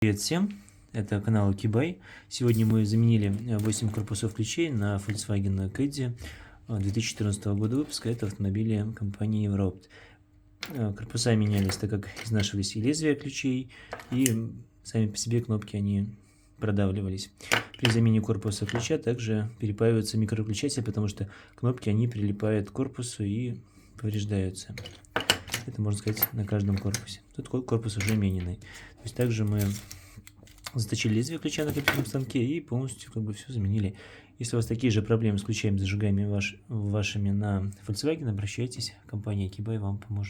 Привет всем, это канал Кибай. Сегодня мы заменили 8 корпусов ключей на Volkswagen Caddy 2014 года выпуска. Это автомобили компании Европ. Корпуса менялись, так как изнашивались и лезвия ключей, и сами по себе кнопки они продавливались. При замене корпуса ключа также перепаиваются микроключатели, потому что кнопки они прилипают к корпусу и повреждаются. Это можно сказать на каждом корпусе. Тут корпус уже мененный. То есть также мы заточили лезвие ключа на копительном станке и полностью все заменили. Если у вас такие же проблемы с ключами, зажиганиями вашими на Volkswagen, обращайтесь, компания Кибай вам поможет.